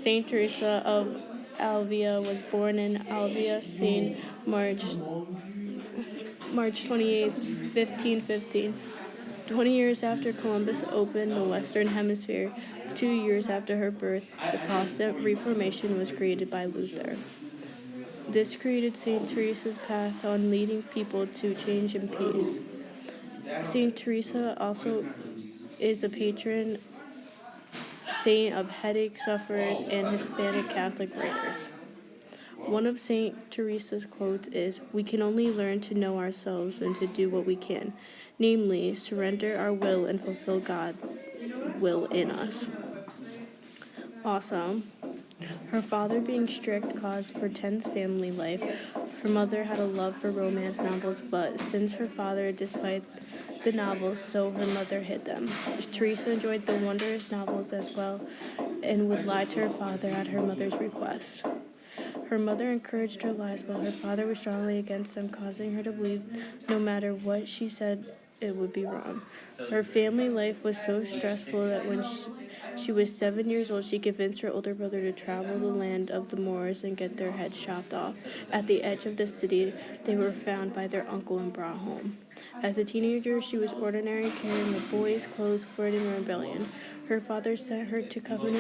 Saint Teresa of Avila was born in Avila, Spain, March 28, 1515. 20 years after Columbus opened the Western Hemisphere, 2 years after her birth, the Protestant Reformation was created by Luther. This created St. Teresa's path on leading people to change and peace. St. Teresa also is a patron saint of headache sufferers and Hispanic Catholic writers. One of St. Teresa's quotes is, "We can only learn to know ourselves and to do what we can, namely, surrender our will and fulfill God's will in us." Also, her father being strict caused for tense family life. Her mother had a love for romance novels, but since her father despised the novels, so her mother hid them. Teresa enjoyed the wondrous novels as well and would lie to her father at her mother's request. Her mother encouraged her lies while her father was strongly against them, causing her to believe no matter what she said, it would be wrong. Her family life was so stressful that when she was 7 years old, she convinced her older brother to travel the land of the Moors and get their heads chopped off. At the edge of the city, they were found by their uncle and brought home. As a teenager, she was ordinary, carrying a boy's clothes, flirting, and rebellion. Her father sent her to convent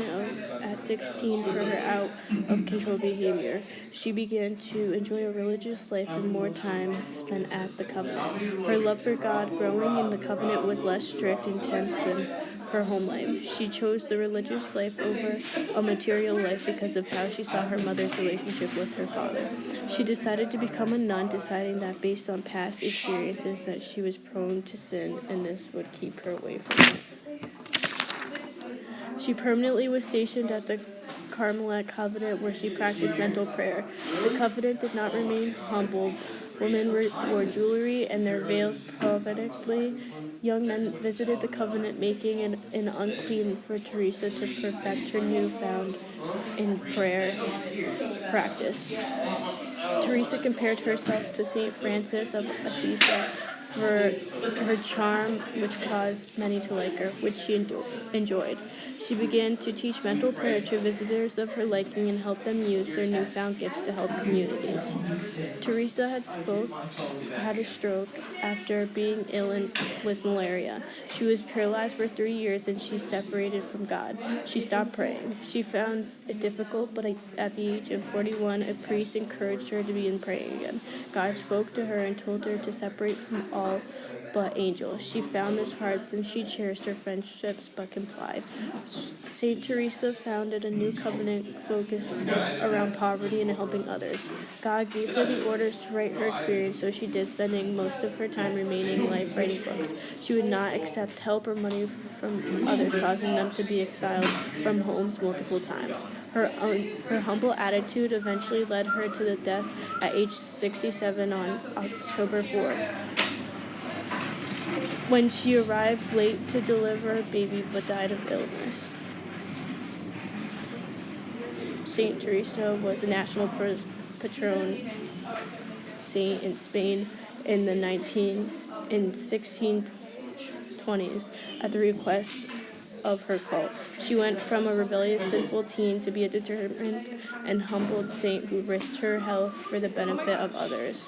at 16 for her out-of-control behavior. She began to enjoy a religious life and more time spent at the convent. Her love for God growing in the convent was less strict and intense than her home life. She chose the religious life over a material life because of how she saw her mother's relationship with her father. She decided to become a nun, deciding that based on past experiences that she was prone to sin and this would keep her away from it. She permanently was stationed at the Carmelite Convent where she practiced mental prayer. The convent did not remain humbled. Women wore jewelry and their veils prophetically. Young men visited the convent, making it an unclean for Teresa to perfect her newfound in prayer practice. Teresa compared herself to St. Francis of Assisi for her charm, which caused many to like her, which she enjoyed. She began to teach mental prayer to visitors of her liking and help them use their newfound gifts to help communities. Teresa had a stroke after being ill with malaria. She was paralyzed for 3 years and she separated from God. She stopped praying. She found it difficult, but at the age of 41, a priest encouraged her to begin praying again. God spoke to her and told her to separate from all but angels. She found this hard since she cherished her friendships but complied. St. Teresa founded a new covenant focused around poverty and helping others. God gave her the orders to write her experience, so she did, spending most of her time remaining life writing books. She would not accept help or money from others, causing them to be exiled from homes multiple times. Her humble attitude eventually led her to the death at age 67 on October 4th. When she arrived late to deliver a baby but died of illness. St. Teresa was a national patron saint in Spain in the 1620s at the request of her cult. She went from a rebellious, sinful teen to be a determined and humbled saint who risked her health for the benefit of others.